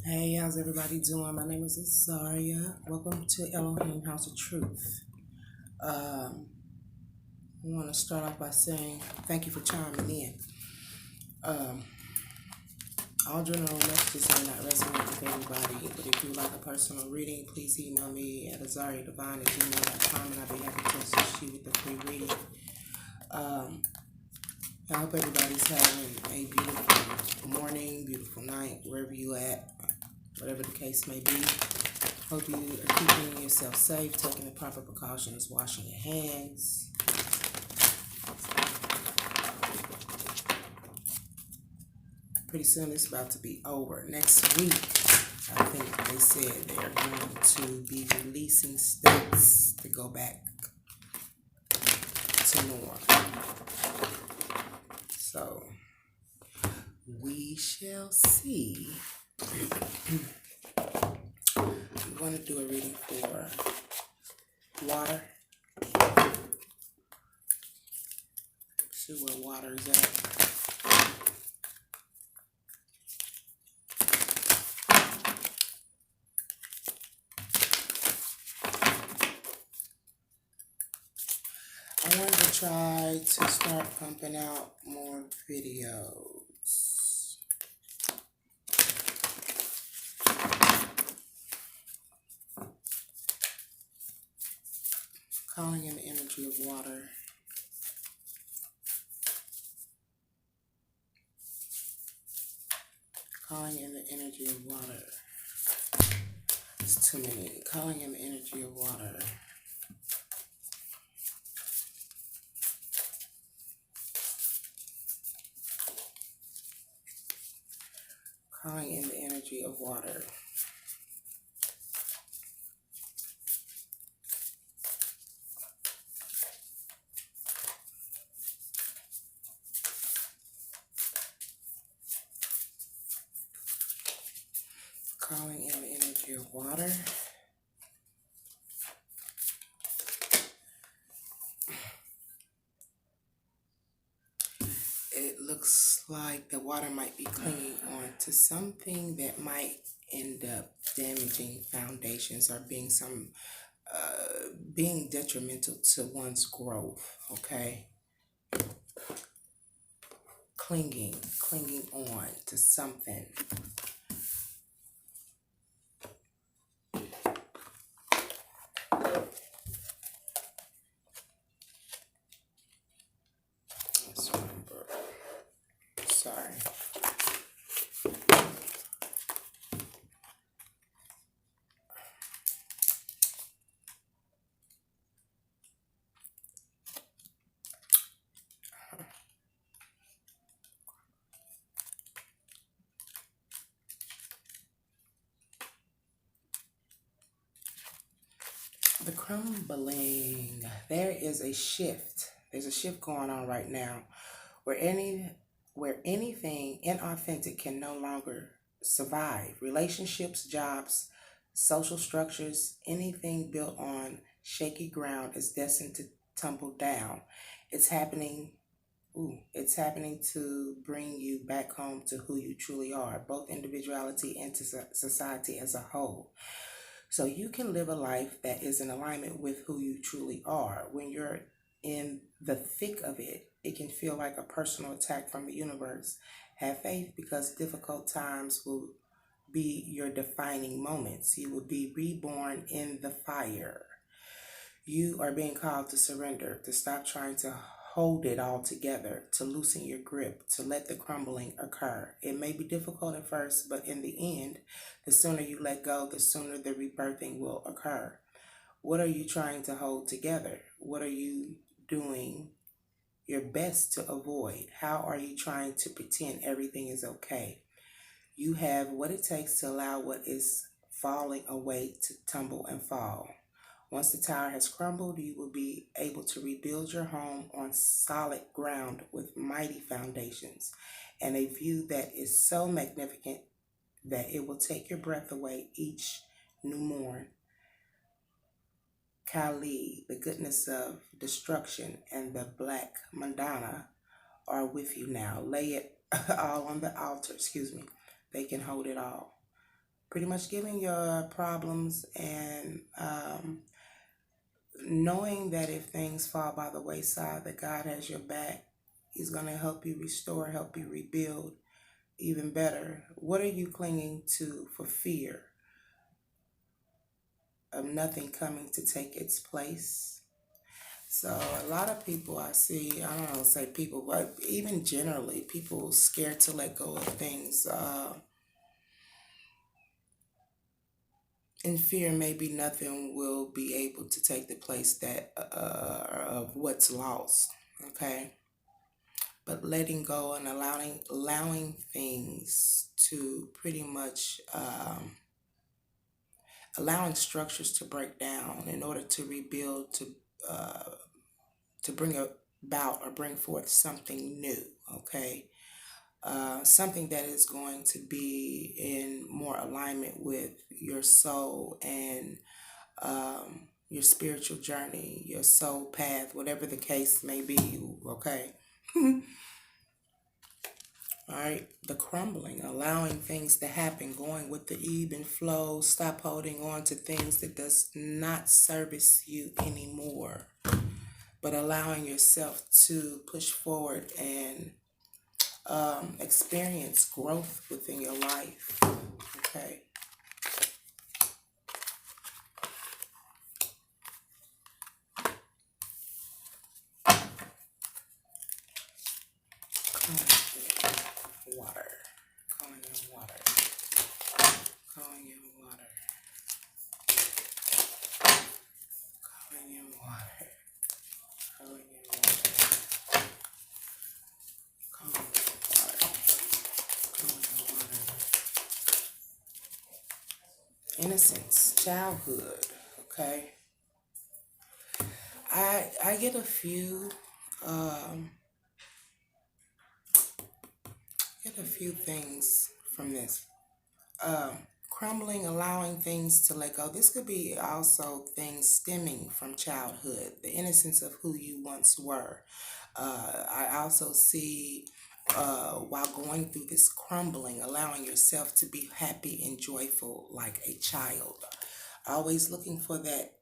Hey, how's everybody doing? My name is Azaria. Welcome to Elohim House of Truth. Um, I want to start off by saying thank you for chiming in. Um, all general messages may not resonate with everybody, but if you like a personal reading, please email me at azariadivine@gmail.com and I'll be happy to assist you with the free reading. Um, I hope everybody's having a beautiful morning, beautiful night, wherever you at, whatever the case may be. Hope you are keeping yourself safe, taking the proper precautions, washing your hands. Pretty soon it's about to be over. Next week, I think they said they are going to be releasing states to go back to norm. So we shall see. I'm going to do a reading for water. See where water is at. I wanted to try to start pumping out more videos. Calling in the energy of water. Calling in the energy of water. It's too many. Calling in the energy of water. Calling in the energy of water. Calling in the energy of water. It looks like the water might be clinging on to something that might end up damaging foundations or being detrimental to one's growth. Okay, clinging on to something. Let's remember. Sorry. The crumbling. There is a shift. There's a shift going on right now where anything inauthentic can no longer survive. Relationships, jobs, social structures, anything built on shaky ground is destined to tumble down. It's happening. It's happening to bring you back home to who you truly are, both individuality and to society as a whole. So you can live a life that is in alignment with who you truly are. When you're in the thick of it, it can feel like a personal attack from the universe. Have faith because difficult times will be your defining moments. You will be reborn in the fire. You are being called to surrender, to stop trying to hold it all together, to loosen your grip, to let the crumbling occur. It may be difficult at first, but in the end, the sooner you let go, the sooner the rebirthing will occur. What are you trying to hold together? What are you doing your best to avoid? How are you trying to pretend everything is okay? You have what it takes to allow what is falling away to tumble and fall. Once the tower has crumbled, you will be able to rebuild your home on solid ground with mighty foundations and a view that is so magnificent that it will take your breath away each new morn. Kali, the goodness of destruction, and the black Madonna are with you now. Lay it all on the altar, excuse me. They can hold it all. pretty much giving your problems and knowing that if things fall by the wayside, that God has your back. He's going to help you restore, help you rebuild even better. What are you clinging to for fear of nothing coming to take its place? So a lot of people I see, I don't know, say people, but even generally, people scared to let go of things in fear maybe nothing will be able to take the place that of what's lost. Okay, but letting go and allowing things to pretty much allowing structures to break down in order to rebuild uh, to bring about or bring forth something new. Okay, something that is going to be in more alignment with your soul and your spiritual journey, your soul path, whatever the case may be. Okay. All right, the crumbling, allowing things to happen, going with the ebb and flow, stop holding on to things that does not service you anymore, but allowing yourself to push forward and experience growth within your life. Okay. Water. Calling in water. Calling in water. Calling in water. Calling in water. Calling in water. Calling in water. Innocence, childhood. Okay. I get um get a few things from this. Um, Crumbling, allowing things to let go. This could be also things stemming from childhood, the innocence of who you once were. I also see while going through this crumbling, allowing yourself to be happy and joyful like a child. Always looking for that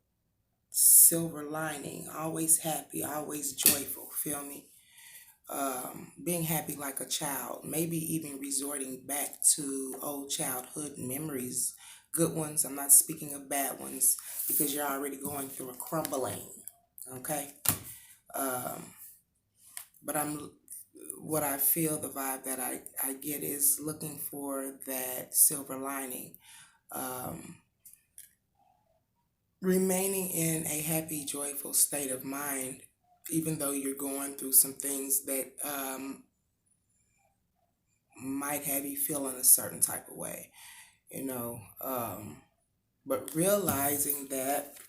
silver lining, always happy, always joyful. Feel me? Being happy like a child, maybe even resorting back to old childhood memories, good ones. I'm not speaking of bad ones because you're already going through a crumbling. Okay. Um, but what I feel, the vibe that I get is looking for that silver lining. Um, Remaining in a happy, joyful state of mind, even though you're going through some things that might have you feeling a certain type of way, you know. But realizing that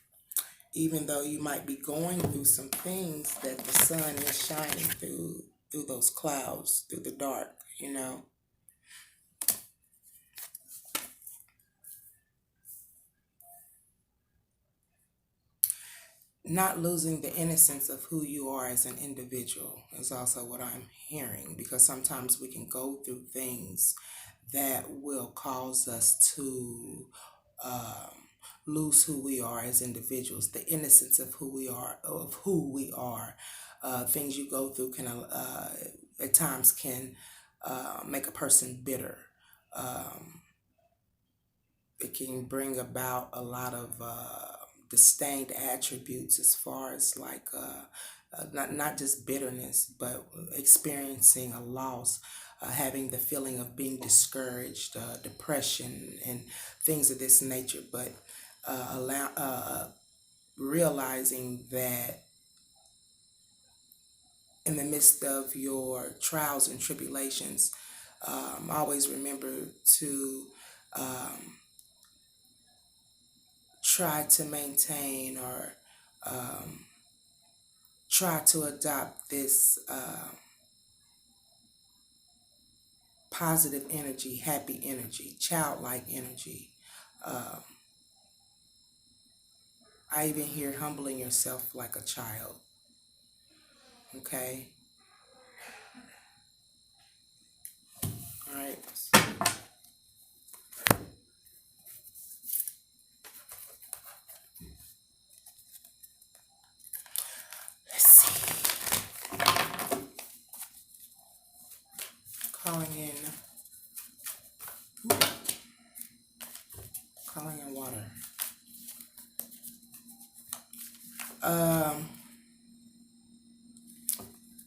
even though you might be going through some things, that the sun is shining through those clouds, through the dark, you know. Not losing the innocence of who you are as an individual is also what I'm hearing, because sometimes we can go through things that will cause us to um, lose who we are as individuals, the innocence of who we are. Things you go through can at times can make a person bitter. Um, it can bring about a lot of disdained attributes as far as like not just bitterness, but experiencing a loss, having the feeling of being discouraged, depression, and things of this nature. But realizing that in the midst of your trials and tribulations, always remember to um, try to maintain or um, try to adopt this positive energy, happy energy, childlike energy. Um, I even hear humbling yourself like a child. Okay. All right. Calling in water. Um,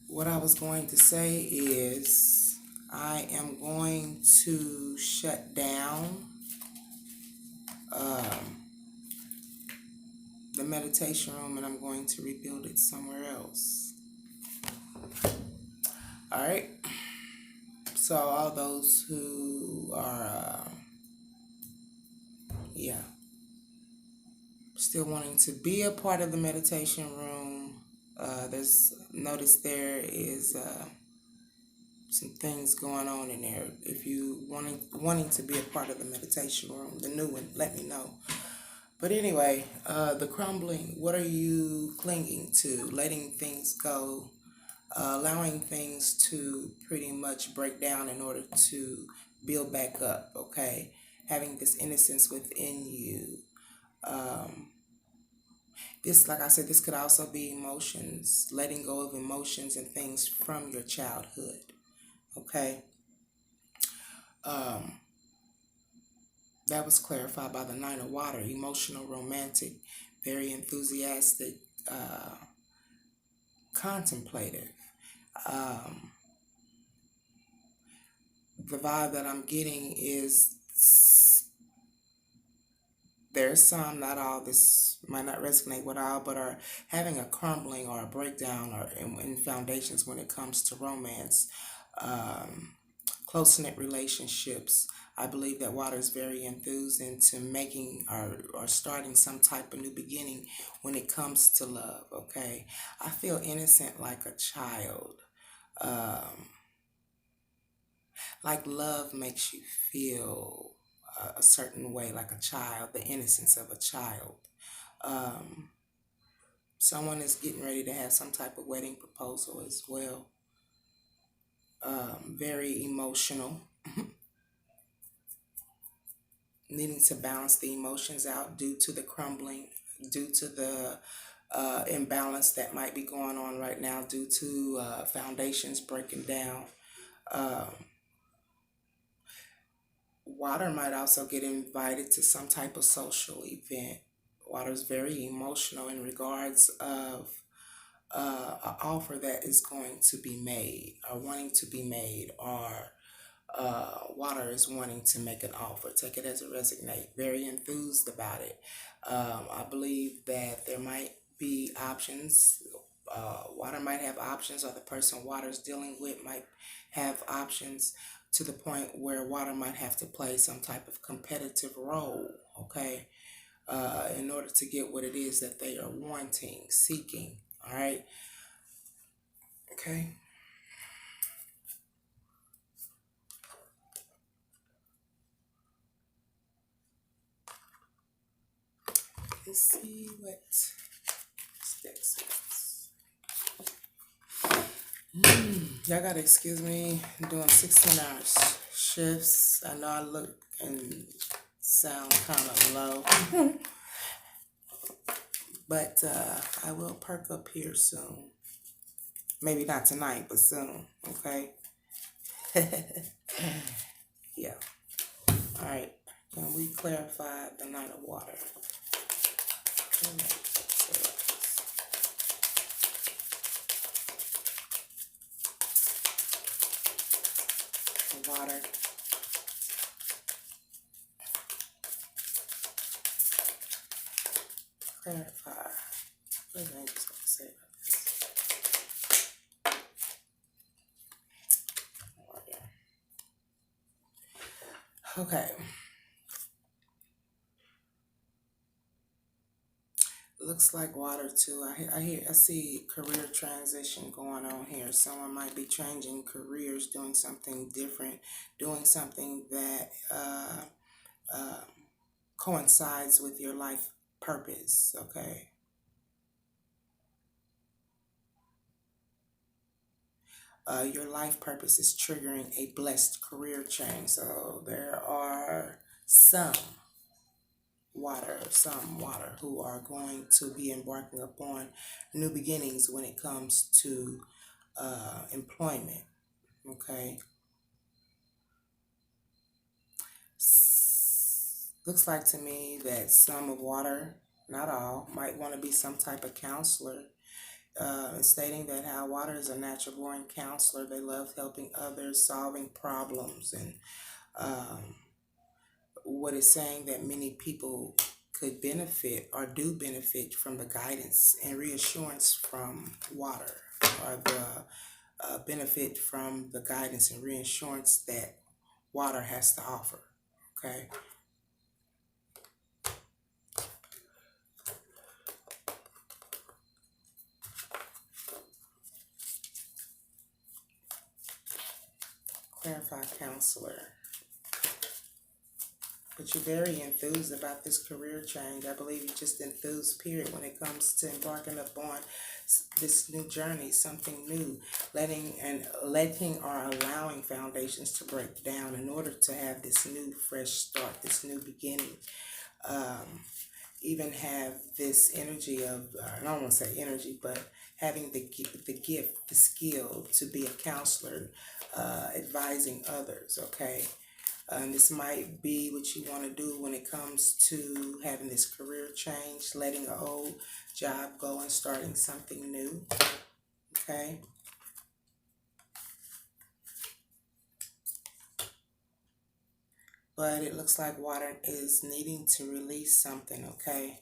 what I was going to say is I am going to shut down the meditation room, and I'm going to rebuild it somewhere else. All right. So all those who are, still wanting to be a part of the meditation room, there's notice there is some things going on in there. If you wanting to be a part of the meditation room, the new one, let me know. But anyway, the crumbling. What are you clinging to? Letting things go, allowing things to pretty much break down in order to build back up. Okay, having this innocence within you. This, like I said, this could also be emotions, letting go of emotions and things from your childhood. Okay. That was clarified by the Nine of Water. Emotional, romantic, very enthusiastic, contemplative. The vibe that I'm getting is there's some, not all, this might not resonate with all, but are having a crumbling or a breakdown or in foundations when it comes to romance, close-knit relationships. I believe that water is very enthused into making or starting some type of new beginning when it comes to love, okay? I feel innocent like a child. Like love makes you feel a certain way, like a child, the innocence of a child. Someone is getting ready to have some type of wedding proposal as well. Very emotional. Needing to balance the emotions out due to the crumbling, due to the imbalance that might be going on right now, due to foundations breaking down. Water might also get invited to some type of social event. Water is very emotional in regards of an offer that is going to be made or wanting to be made, or water is wanting to make an offer. Take it as a resonate. Very enthused about it. I believe that there might be options. Water might have options, or the person water's dealing with might have options, to the point where water might have to play some type of competitive role, okay, in order to get what it is that they are wanting, seeking, all right? Okay. Let's see what sticks. Y'all gotta excuse me. I'm doing 16-hour shifts. I know I look and sound kind of low, but I will perk up here soon. Maybe not tonight, but soon. Okay. Yeah. All right. Can we clarify the Nine of Water? The water. Clarify. What was I just going to say about this? Okay. Looks like water too. I see career transition going on here. Someone might be changing careers, doing something different, doing something that coincides with your life purpose. Okay. Your life purpose is triggering a blessed career change. So there are some water who are going to be embarking upon new beginnings when it comes to employment. Okay. Looks like to me that some of water, not all, might want to be some type of counselor. Stating that how water is a natural born counselor. They love helping others, solving problems, and um, what is saying that many people could benefit or do benefit from the guidance and reassurance from water, or the benefit from the guidance and reassurance that water has to offer. Okay. Clarify counselor. But you're very enthused about this career change. I believe you're just enthused, period, when it comes to embarking upon this new journey, something new, letting or allowing foundations to break down in order to have this new fresh start, this new beginning. Um, Even have this energy of, I don't want to say energy, but having the gift, the skill to be a counselor, advising others, okay? This might be what you want to do when it comes to having this career change, letting an old job go and starting something new, okay? But it looks like water is needing to release something, okay?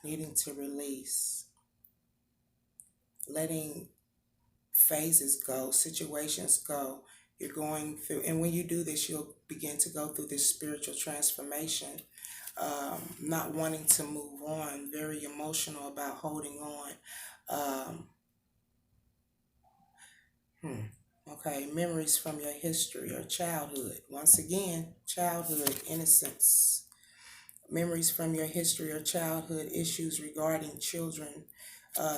Needing to release. Letting phases go, situations go. You're going through, and when you do this, you'll begin to go through this spiritual transformation. Not wanting to move on, very emotional about holding on. Um, okay, memories from your history or childhood. Once again, childhood, innocence. Memories from your history or childhood, issues regarding children,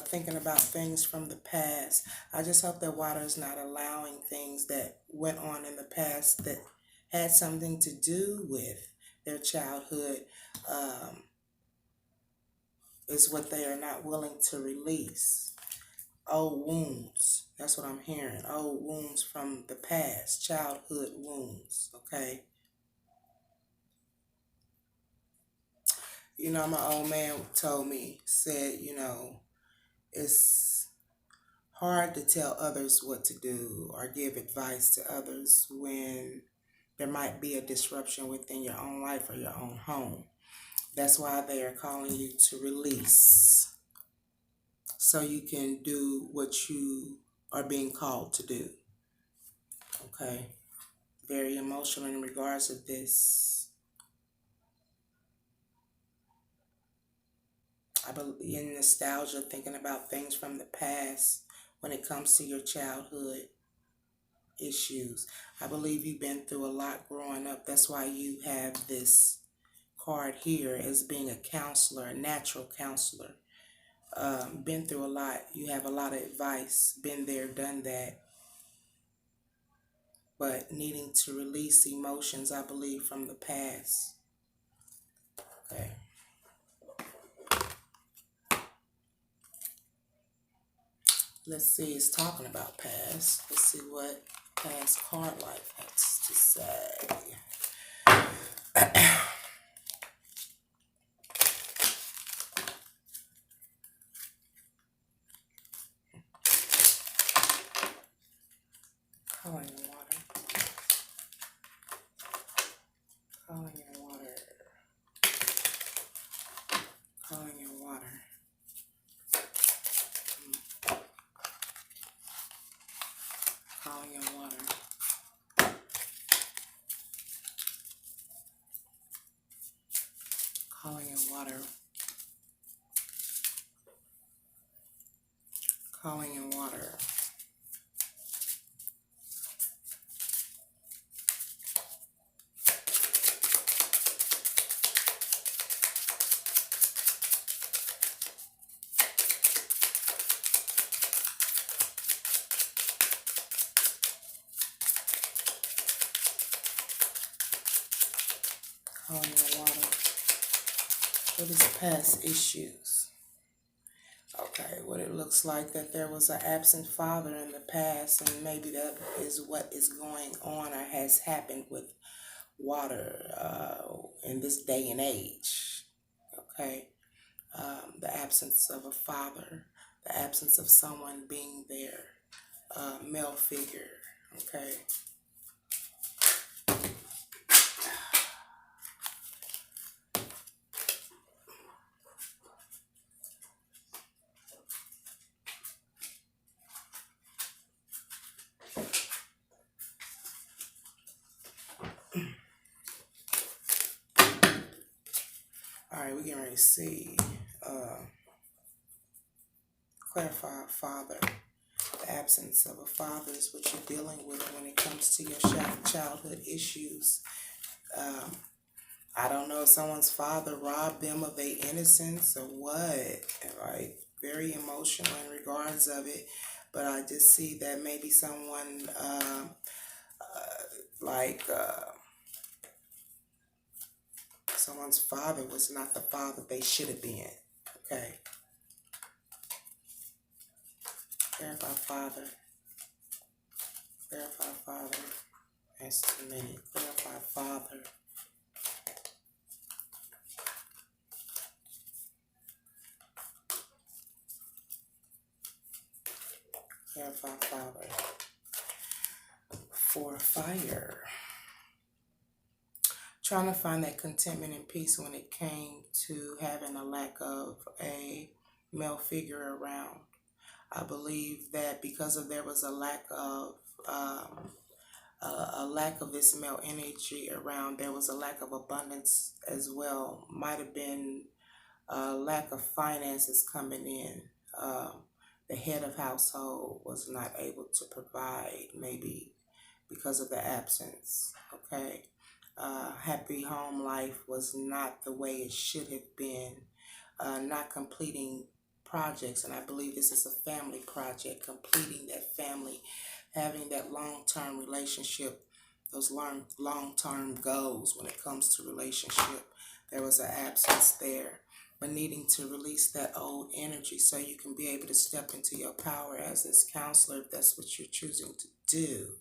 thinking about things from the past. I just hope that water is not allowing things that went on in the past that had something to do with their childhood, um, is what they are not willing to release. Old wounds. That's what I'm hearing. Old wounds from the past, childhood wounds. Okay. You know, my old man told me, said, it's hard to tell others what to do or give advice to others when there might be a disruption within your own life or your own home. That's why they are calling you to release so you can do what you are being called to do. Okay? Very emotional in regards to this. I believe in nostalgia, thinking about things from the past when it comes to your childhood issues. I believe you've been through a lot growing up. That's why you have this card here as being a counselor, a natural counselor. Been through a lot. You have a lot of advice. Been there, done that. But needing to release emotions, I believe, from the past. Okay. Let's see. It's talking about past. Let's see what past card life has to say. Calling in water. Calling in water. Calling in water. Calling in water. Calling in water. Calling in water. Calling in water. What is past issues? Okay, what it looks like that there was an absent father in the past, and maybe that is what is going on or has happened with water in this day and age. Okay. The absence of a father, the absence of someone being there, male figure. Okay. All right, we're getting ready to see. Clarify father. The absence of a father is what you're dealing with when it comes to your childhood issues. Um, I don't know if someone's father robbed them of their innocence or what. Right? Very emotional in regards of it. But I just see that maybe someone like someone's father was not the father they should have been. Okay. Clarify father. Clarify father. That's too many. Clarify father. Clarify father. For fire. Trying to find that contentment and peace when it came to having a lack of a male figure around. I believe that because of there was a lack of this male energy around, there was a lack of abundance as well. Might have been a lack of finances coming in. The head of household was not able to provide, maybe because of the absence. Okay. Happy home life was not the way it should have been. Not completing projects, and I believe this is a family project, completing that family, having that long-term relationship, those long-term goals when it comes to relationship. There was an absence there, but needing to release that old energy so you can be able to step into your power as this counselor if that's what you're choosing to do.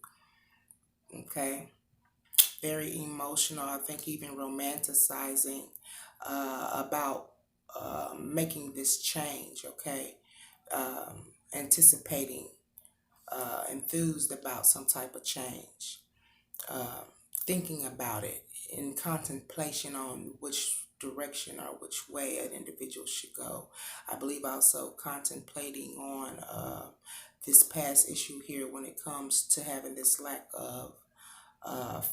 Okay. Very emotional, I think even romanticizing about making this change, okay? Anticipating, enthused about some type of change, uh, thinking about it in contemplation on which direction or which way an individual should go. I believe also contemplating on this past issue here when it comes to having this lack of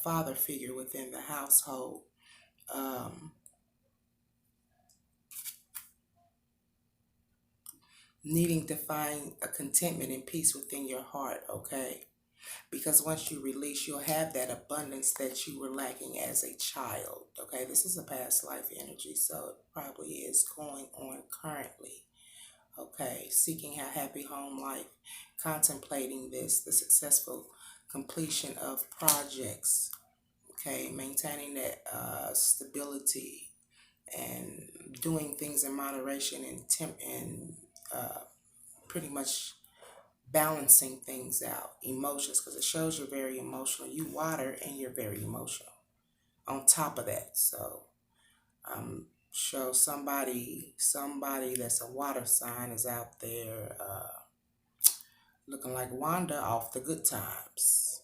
father figure within the household. Um, Needing to find a contentment and peace within your heart, okay? Because once you release, you'll have that abundance that you were lacking as a child, okay? This is a past life energy, so it probably is going on currently, okay? Seeking a happy home life, contemplating this, the successful completion of projects, okay? Maintaining that stability and doing things in moderation and pretty much balancing things out. Emotions, because it shows you're very emotional. You water and you're very emotional. On top of that, so show somebody that's a water sign is out there looking like Wanda off the good times,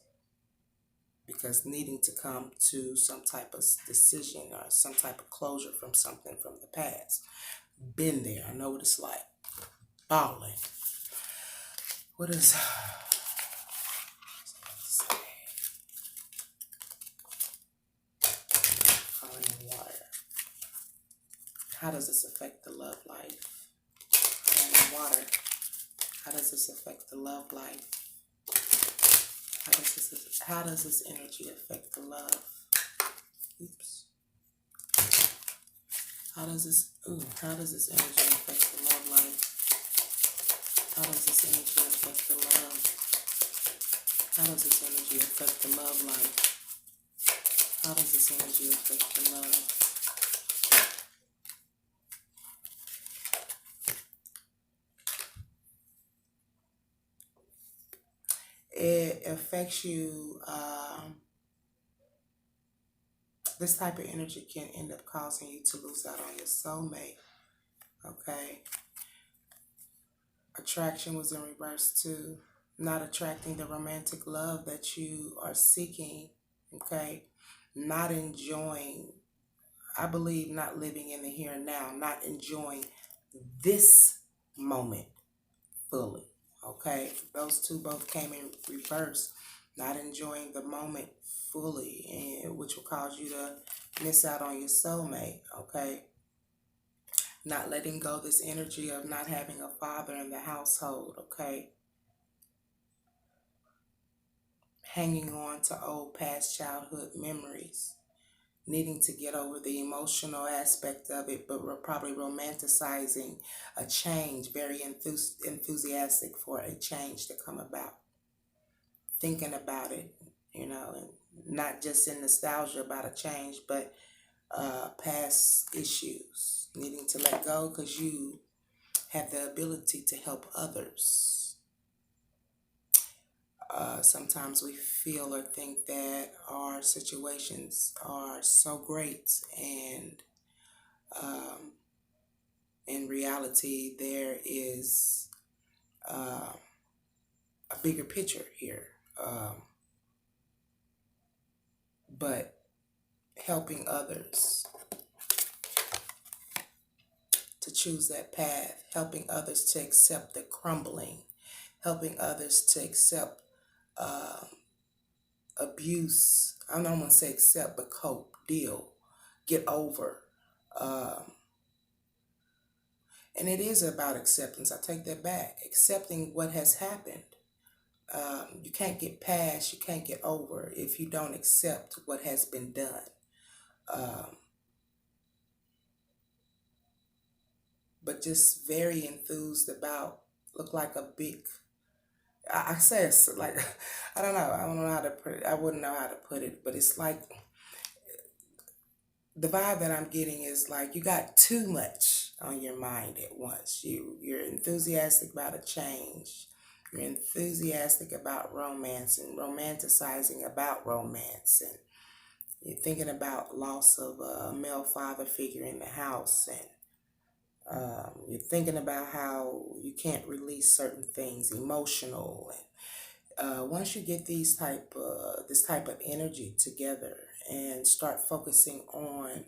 because needing to come to some type of decision or some type of closure from something from the past. Been there. I know what it's like. Balling. What is falling in water? How does this affect the love life? Falling in water. How does this affect the love life? How does this energy affect the love? Oops. How does this energy affect the love life? How does this energy affect the love? How does this energy affect the love life? How does this energy affect the love? It affects you This type of energy can end up causing you to lose out on your soulmate. Okay. Attraction was in reverse too. Not attracting the romantic love that you are seeking. Okay. Not enjoying, I believe, not living in the here and now, not enjoying this moment fully. Okay. Those two both came in reverse. Not enjoying the moment fully, and which will cause you to miss out on your soulmate. Okay. Not letting go this energy of not having a father in the household. Okay. Hanging on to old past childhood memories, needing to get over the emotional aspect of it, but probably romanticizing a change, very enthusiastic for a change to come about. Thinking about it, and not just in nostalgia about a change, but past issues, needing to let go because you have the ability to help others. Sometimes we feel or think that our situations are so great, and in reality, there is a bigger picture here. But helping others to choose that path, helping others to accept the crumbling, helping others to accept abuse. I don't want to say accept, but cope, deal, get over. And it is about acceptance. I take that back. Accepting what has happened. You can't get past, you can't get over if you don't accept what has been done. But just very enthused about, look like a big, I say it's like, I don't know how to put it. I wouldn't know how to put it, but it's like, the vibe that I'm getting is like you got too much on your mind at once. You're enthusiastic about a change. You're enthusiastic about romance and romanticizing about romance, and you're thinking about loss of a male father figure in the house, and you're thinking about how you can't release certain things, emotional. And once you get this type of energy together and start focusing on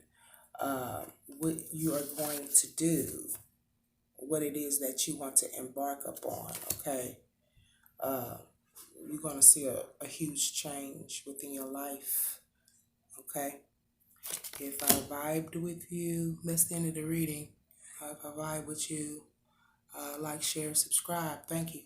what you are going to do, what it is that you want to embark upon, okay, you're going to see a huge change within your life, okay? If I vibed with you, that's the end of the reading. If I vibe with you, like, share, subscribe. Thank you.